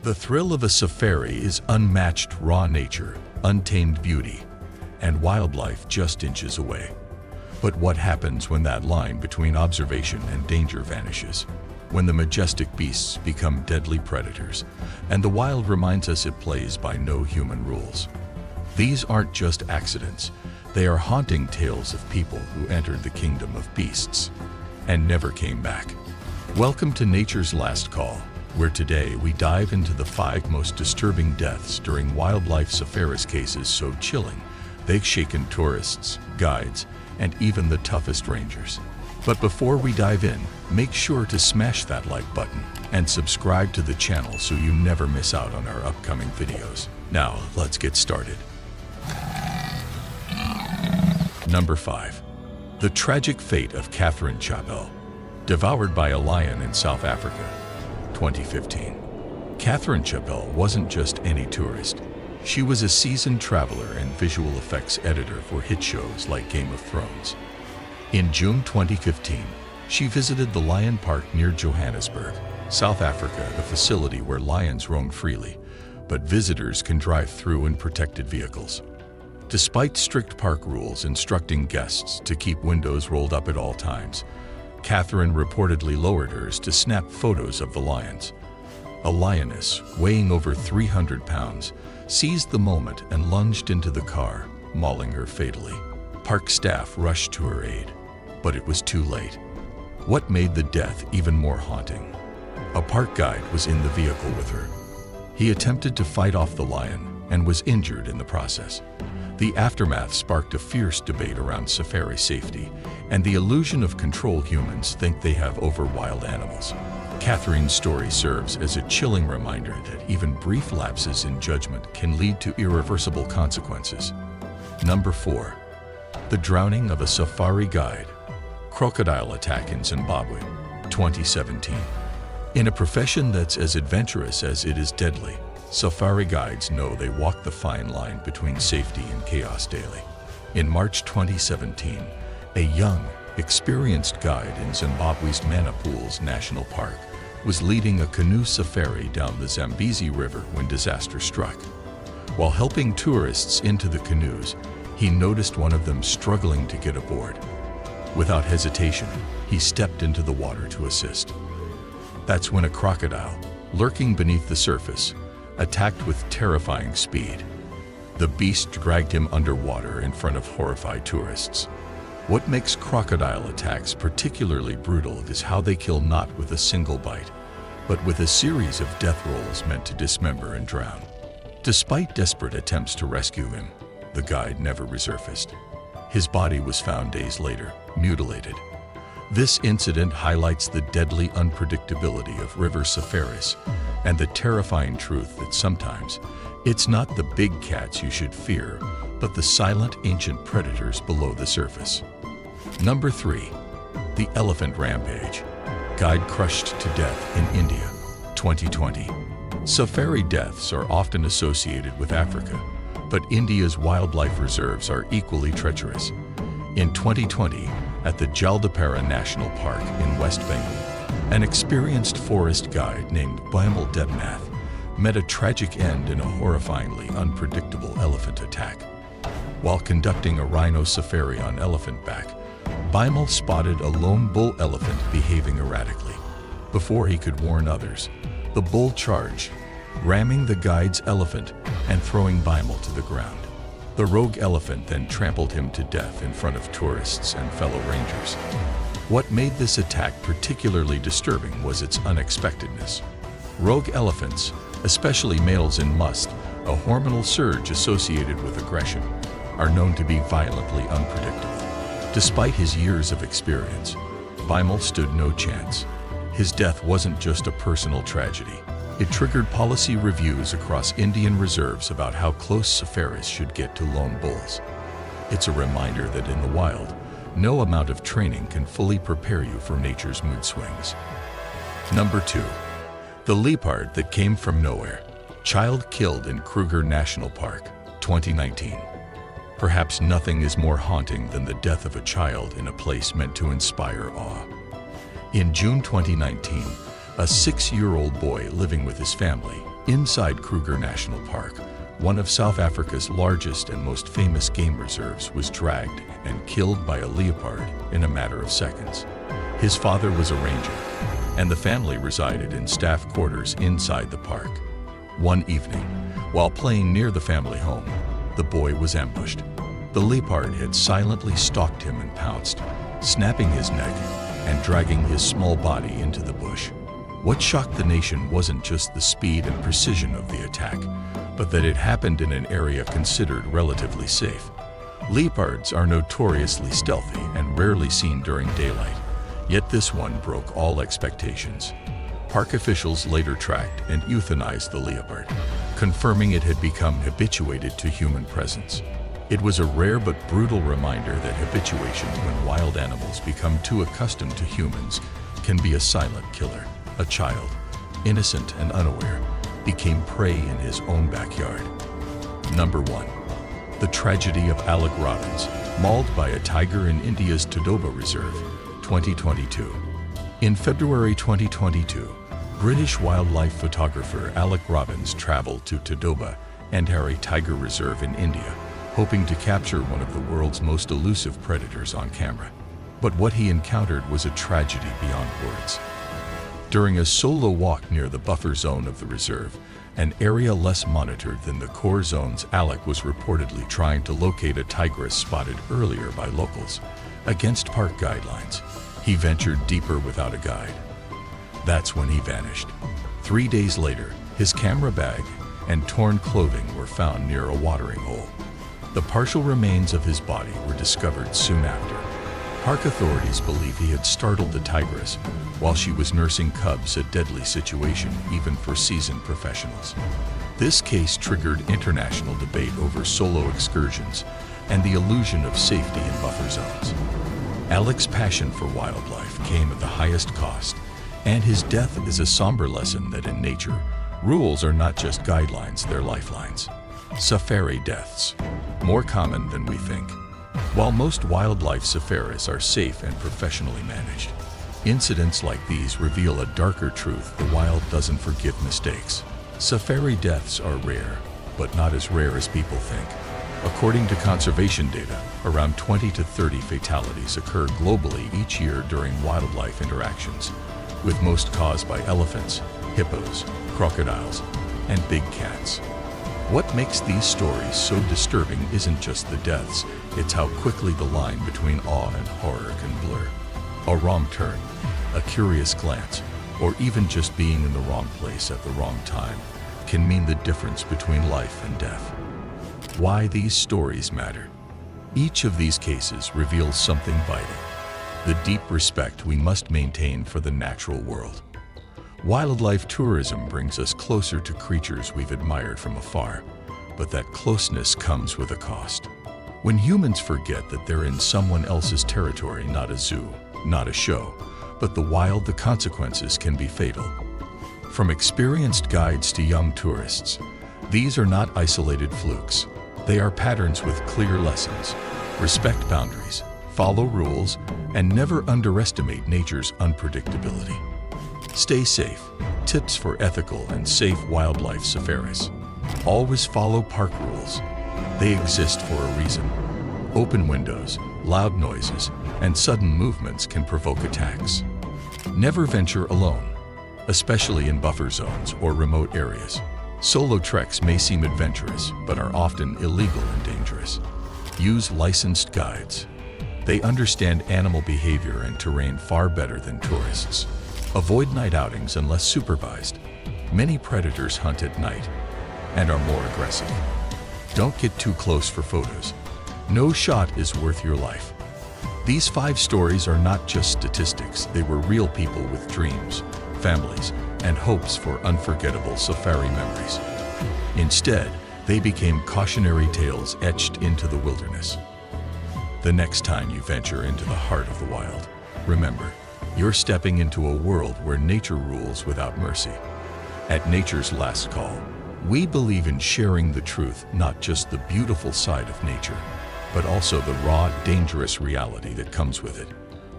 The thrill of a safari is unmatched raw nature, untamed beauty, and wildlife just inches away. But what happens when that line between observation and danger vanishes? When the majestic beasts become deadly predators, and the wild reminds us it plays by no human rules. These aren't just accidents, they are haunting tales of people who entered the kingdom of beasts and never came back. Welcome to Nature's Last Call, where today we dive into the 5 most disturbing deaths during wildlife safaris, cases so chilling they've shaken tourists, guides, and even the toughest rangers. But before we dive in, make sure to smash that like button and subscribe to the channel so you never miss out on our upcoming videos. Now, let's get started. Number 5. The tragic fate of Catherine Chapel, devoured by a lion in South Africa, 2015. Catherine Chapel wasn't just any tourist. She was a seasoned traveler and visual effects editor for hit shows like Game of Thrones. In June 2015, she visited the Lion Park near Johannesburg, South Africa, a facility where lions roam freely, but visitors can drive through in protected vehicles. Despite strict park rules instructing guests to keep windows rolled up at all times, Catherine reportedly lowered hers to snap photos of the lions. A lioness, weighing over 300 pounds, seized the moment and lunged into the car, mauling her fatally. Park staff rushed to her aid, but it was too late. What made the death even more haunting? A park guide was in the vehicle with her. He attempted to fight off the lion and was injured in the process. The aftermath sparked a fierce debate around safari safety and the illusion of control humans think they have over wild animals. Catherine's story serves as a chilling reminder that even brief lapses in judgment can lead to irreversible consequences. Number 4. The drowning of a safari guide. Crocodile attack in Zimbabwe, 2017. In a profession that's as adventurous as it is deadly, safari guides know they walk the fine line between safety and chaos daily. In March 2017, a young, experienced guide in Zimbabwe's Manapools National Park was leading a canoe safari down the Zambezi River when disaster struck. While helping tourists into the canoes, he noticed one of them struggling to get aboard. Without hesitation, he stepped into the water to assist. That's when a crocodile, lurking beneath the surface, attacked with terrifying speed. The beast dragged him underwater in front of horrified tourists. What makes crocodile attacks particularly brutal is how they kill not with a single bite, but with a series of death rolls meant to dismember and drown. Despite desperate attempts to rescue him, the guide never resurfaced. His body was found days later, mutilated. This incident highlights the deadly unpredictability of river safaris and the terrifying truth that sometimes it's not the big cats you should fear, but the silent ancient predators below the surface. Number 3. The elephant rampage. Guide crushed to death in India, 2020. Safari deaths are often associated with Africa, but India's wildlife reserves are equally treacherous. In 2020, at the Jaldapara National Park in West Bengal, an experienced forest guide named Bimal Debnath met a tragic end in a horrifyingly unpredictable elephant attack. While conducting a rhino safari on elephant back, Bimal spotted a lone bull elephant behaving erratically. Before he could warn others, the bull charged, ramming the guide's elephant and throwing Bimal to the ground. The rogue elephant then trampled him to death in front of tourists and fellow rangers. What made this attack particularly disturbing was its unexpectedness. Rogue elephants, especially males in musth, a hormonal surge associated with aggression, are known to be violently unpredictable. Despite his years of experience, Bimal stood no chance. His death wasn't just a personal tragedy. It triggered policy reviews across Indian reserves about how close safaris should get to lone bulls. It's a reminder that in the wild, no amount of training can fully prepare you for nature's mood swings. Number 2. The leopard that came from nowhere. Child killed in Kruger National Park, 2019. Perhaps nothing is more haunting than the death of a child in a place meant to inspire awe. In June 2019, a 6-year-old boy living with his family, Inside Kruger National Park, one of South Africa's largest and most famous game reserves, was dragged and killed by a leopard in a matter of seconds. His father was a ranger, and the family resided in staff quarters inside the park. One evening, while playing near the family home, the boy was ambushed. The leopard had silently stalked him and pounced, snapping his neck and dragging his small body into the bush. What shocked the nation wasn't just the speed and precision of the attack, but that it happened in an area considered relatively safe. Leopards are notoriously stealthy and rarely seen during daylight, yet this one broke all expectations. Park officials later tracked and euthanized the leopard, confirming it had become habituated to human presence. It was a rare but brutal reminder that habituation when wild animals become too accustomed to humans can be a silent killer. A child, innocent and unaware, became prey in his own backyard. Number 1. The Tragedy of Alec Robbins, mauled by a tiger in India's Todoba Reserve, 2022. In February 2022, British wildlife photographer Alec Robbins traveled to Todoba and Hari Tiger Reserve in India, hoping to capture one of the world's most elusive predators on camera. But what he encountered was a tragedy beyond words. During a solo walk near the buffer zone of the reserve, an area less monitored than the core zones, Alec was reportedly trying to locate a tigress spotted earlier by locals. Against park guidelines, he ventured deeper without a guide. That's when he vanished. 3 days later, his camera bag and torn clothing were found near a watering hole. The partial remains of his body were discovered soon after. Park authorities believe he had startled the tigress while she was nursing cubs, a deadly situation even for seasoned professionals. This case triggered international debate over solo excursions and the illusion of safety in buffer zones. Alec's passion for wildlife came at the highest cost, and his death is a somber lesson that in nature, rules are not just guidelines, they're lifelines. Safari deaths, more common than we think. While most wildlife safaris are safe and professionally managed, incidents like these reveal a darker truth: the wild doesn't forgive mistakes. Safari deaths are rare, but not as rare as people think. According to conservation data, around 20 to 30 fatalities occur globally each year during wildlife interactions, with most caused by elephants, hippos, crocodiles, and big cats. What makes these stories so disturbing isn't just the deaths, it's how quickly the line between awe and horror can blur. A wrong turn, a curious glance, or even just being in the wrong place at the wrong time can mean the difference between life and death. Why these stories matter. Each of these cases reveals something vital: the deep respect we must maintain for the natural world. Wildlife tourism brings us closer to creatures we've admired from afar, but that closeness comes with a cost. When humans forget that they're in someone else's territory, not a zoo, not a show, but the wild, the consequences can be fatal. From experienced guides to young tourists, these are not isolated flukes. They are patterns with clear lessons. Respect boundaries, follow rules, and never underestimate nature's unpredictability. Stay safe. Tips for ethical and safe wildlife safaris. Always follow park rules. They exist for a reason. Open windows, loud noises, and sudden movements can provoke attacks. Never venture alone, especially in buffer zones or remote areas. Solo treks may seem adventurous, but are often illegal and dangerous. Use licensed guides. They understand animal behavior and terrain far better than tourists. Avoid night outings unless supervised. Many predators hunt at night and are more aggressive. Don't get too close for photos. No shot is worth your life. These 5 stories are not just statistics. They were real people with dreams, families, and hopes for unforgettable safari memories. Instead, they became cautionary tales etched into the wilderness. The next time you venture into the heart of the wild, remember, you're stepping into a world where nature rules without mercy. At Nature's Last Call, we believe in sharing the truth, not just the beautiful side of nature, but also the raw, dangerous reality that comes with it.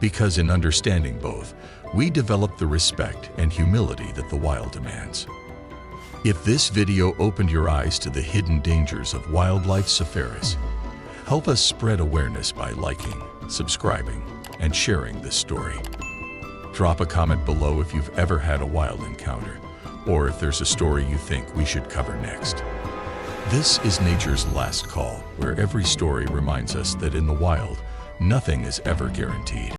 Because in understanding both, we develop the respect and humility that the wild demands. If this video opened your eyes to the hidden dangers of wildlife safaris, help us spread awareness by liking, subscribing, and sharing this story. Drop a comment below if you've ever had a wild encounter, or if there's a story you think we should cover next. This is Nature's Last Call, where every story reminds us that in the wild, nothing is ever guaranteed.